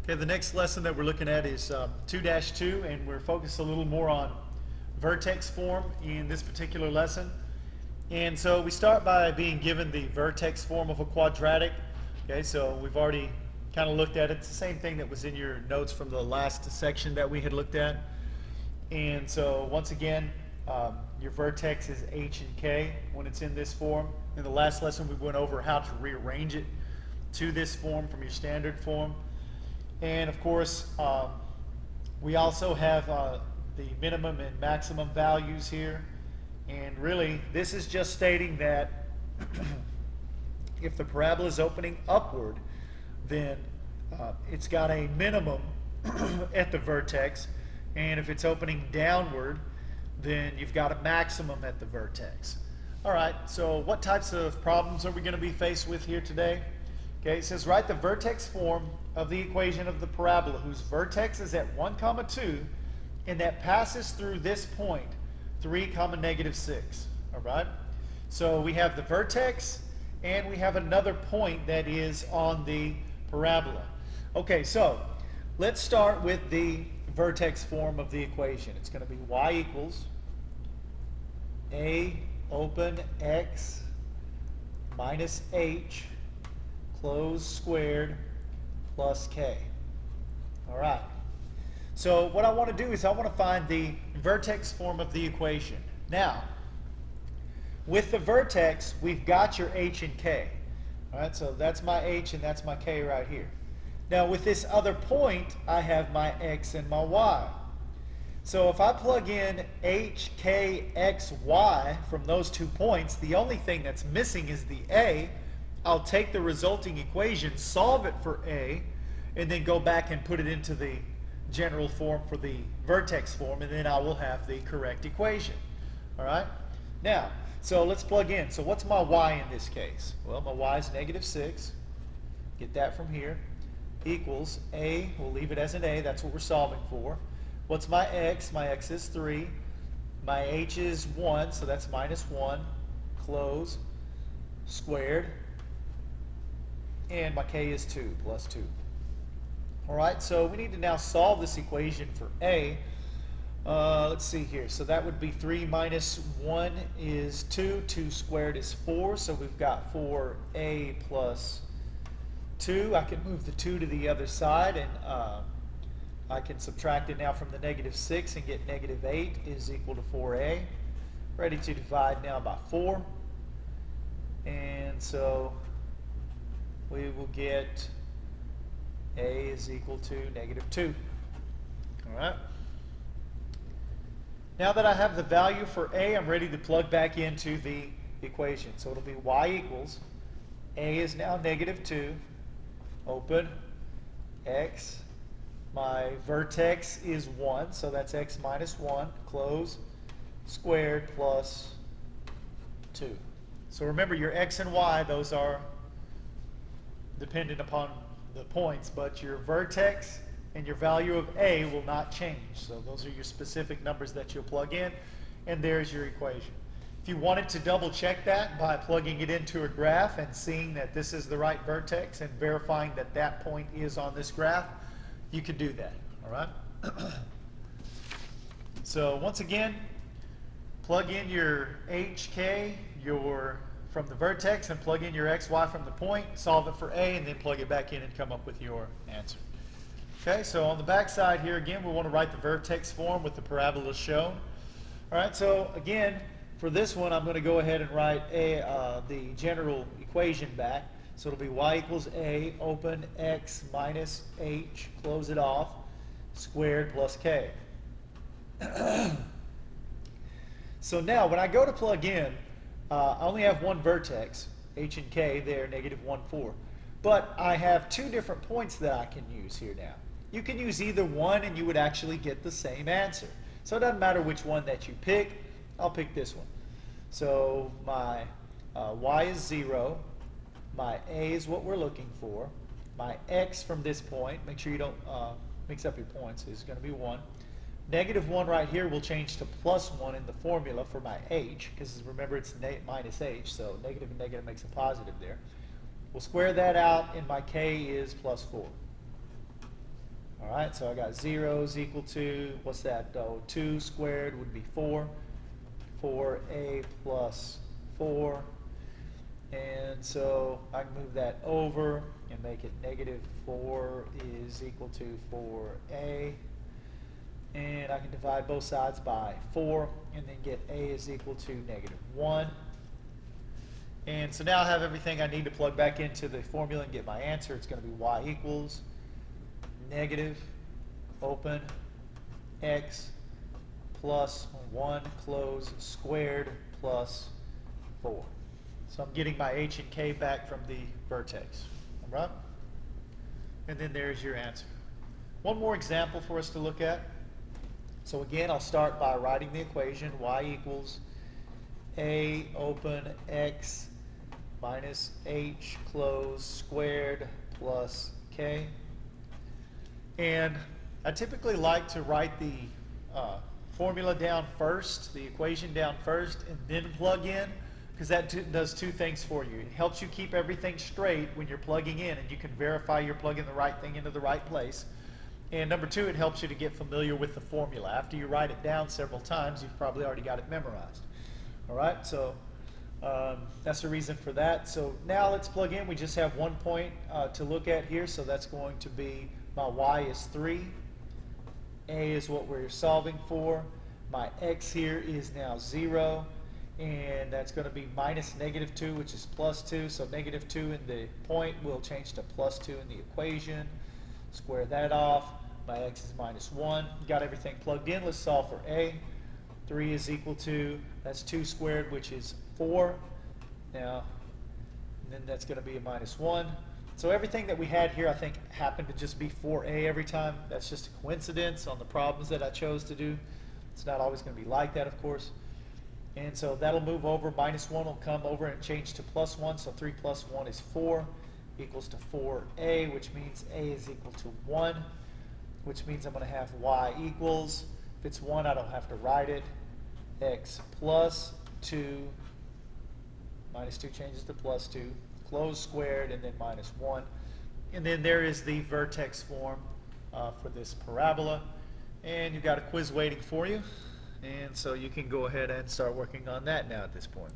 Okay, the next lesson that we're looking at is 2-2, and we're focused a little more on vertex form in this particular lesson. And so we start by being given the vertex form of a quadratic. Okay, so we've already kind of looked at it. It's the same thing that was in your notes from the last section that we had looked at. And so once again, your vertex is h and k when it's in this form. In the last lesson, we went over how to rearrange it to this form from your standard form. And of course, we also have the minimum and maximum values here. And really, this is just stating that if the parabola is opening upward, then it's got a minimum at the vertex. And if it's opening downward, then you've got a maximum at the vertex. All right, so what types of problems are we going to be faced with here today? Okay, it says write the vertex form of the equation of the parabola whose vertex is at 1, 2, and that passes through this point, 3, -6. All right, so we have the vertex and we have another point that is on the parabola. Okay, so let's start with the vertex form of the equation. It's going to be y equals a open x minus h closed squared plus k. All right. So what I want to do is I want to find the vertex form of the equation. Now, with the vertex, we've got your h and k. All right, so that's my h and that's my k right here. Now, with this other point, I have my x and my y. So if I plug in h, k, x, y from those 2 points, the only thing that's missing is the a. I'll take the resulting equation, solve it for a, and then go back and put it into the general form for the vertex form, and then I will have the correct equation. All right? Now, so let's plug in. So what's my y in this case? Well, my y is -6. Get that from here. Equals a, we'll leave it as an a, that's what we're solving for. What's my x? My x is 3. My h is 1, so that's -1, close, squared. And my k is 2, plus 2. All right, so we need to now solve this equation for a. Let's see here. So that would be 3 minus 1 is 2. 2 squared is 4. So we've got 4a plus 2. I can move the 2 to the other side, and I can subtract it now from the -6 and get -8 is equal to 4a. Ready to divide now by 4. And so we will get a is equal to -2. All right. Now that I have the value for a, I'm ready to plug back into the equation. So it'll be y equals, a is now -2, open, x, my vertex is 1, so that's x minus 1, close, squared plus 2. So remember your x and y, those are dependent upon the points, but your vertex and your value of a will not change. So those are your specific numbers that you'll plug in, and there's your equation. If you wanted to double check that by plugging it into a graph and seeing that this is the right vertex and verifying that that point is on this graph, you could do that. All right. So once again, plug in your hk, from the vertex, and plug in your xy from the point, solve it for a, and then plug it back in and come up with your answer. Okay, so on the back side here again, we want to write the vertex form with the parabola shown. All right, so again, for this one, I'm going to go ahead and write the general equation back. So it'll be y equals a, open, x minus h, close it off, squared plus k. So now, when I go to plug in, I only have one vertex, h and k there, -1, 4. But I have 2 different points that I can use here now. You can use either one and you would actually get the same answer. So it doesn't matter which one that you pick. I'll pick this one. So my y is 0. My a is what we're looking for. My x from this point, make sure you don't mix up your points, is going to be 1. -1 right here will change to +1 in the formula for my h, because remember it's minus h, so negative and negative makes a positive there. We'll square that out, and my k is +4. All right, so I got 0 is equal to, what's that? Oh, 2 squared would be 4. 4a plus 4. And so I can move that over and make it negative 4 is equal to 4a. And I can divide both sides by 4 and then get a is equal to negative 1. And so now I have everything I need to plug back into the formula and get my answer. It's going to be y equals negative, open, x plus 1 close squared plus 4. So I'm getting my h and k back from the vertex. All right? And then there's your answer. One more example for us to look at. So again, I'll start by writing the equation. Y equals a open x minus h close squared plus k. And I typically like to write the formula down first, the equation down first, and then plug in, because that does two things for you. It helps you keep everything straight when you're plugging in, and you can verify you're plugging the right thing into the right place. And number two, it helps you to get familiar with the formula. After you write it down several times, you've probably already got it memorized. All right, so that's the reason for that. So now let's plug in. We just have 1 point to look at here, so that's going to be my y is 3. A is what we're solving for. My x here is now 0, and that's going to be minus negative 2, which is plus 2. So negative 2 in the point will change to plus 2 in the equation. Square that off. My x is minus 1. Got everything plugged in. Let's solve for a. 3 is equal to, that's 2 squared, which is 4. Now, and then that's going to be a minus 1. So everything that we had here, I think, happened to just be 4a every time. That's just a coincidence on the problems that I chose to do. It's not always going to be like that, of course. And so that'll move over. Minus 1 will come over and change to plus 1. So 3 plus 1 is 4, equals to 4a, which means a is equal to 1, which means I'm going to have y equals, if it's 1, I don't have to write it, x plus 2, minus 2 changes to plus 2, close squared, and then minus 1. And then there is the vertex form for this parabola. And you've got a quiz waiting for you. And so you can go ahead and start working on that now at this point.